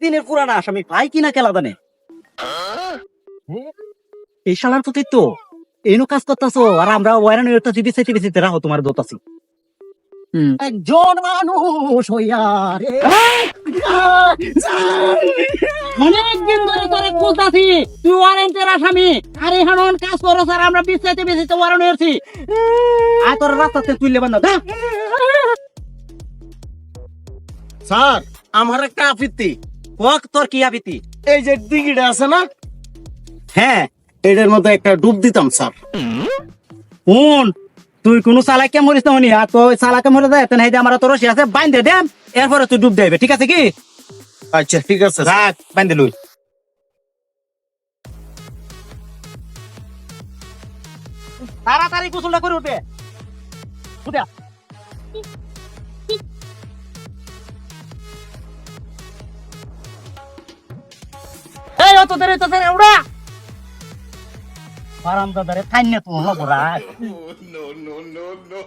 দিনের পুরানা আসামি ভাই কিনা খেলা জানে এই শালার প্রতি তো এনো কাজ করতেছো আর আমরা ওয়ারান বিছিতে রাখো তোমার দোতাছি একজন মানুষ হইয়া রে অনেকদিন ধরে তোরে বলতাছি তুই ওয়ারেন্টের আসামি আর এখন কাজ করো স্যার আমরা বিছিতে ওয়ারান হয়েছি আয় তোর রাস্তাতে তুইলে বান্ধা স্যার আমার একটা আপত্তি। ওক তোর কি আবিতি এই যে দিঘিটা আছে না, হ্যাঁ এটার মধ্যে একটা ডুব দিতাম স্যার। কোন তুই কোন চালাকে মরিস না আর তো চালাকে মরে যায় তেন হাইদে আমার তো রশি আছে বাইন্ধে দেন এরপরে তুই ডুব দেবে ঠিক আছে কি আচ্ছা ঠিক আছে। রাখ বাইন্ধে লই তাড়াতাড়ি গোসলটা করে উঠে উঠে এই অত দেরি তো দেরি উড়া বারান্দা ধরে থাইনে তো হবো রাখ no, no, no, no.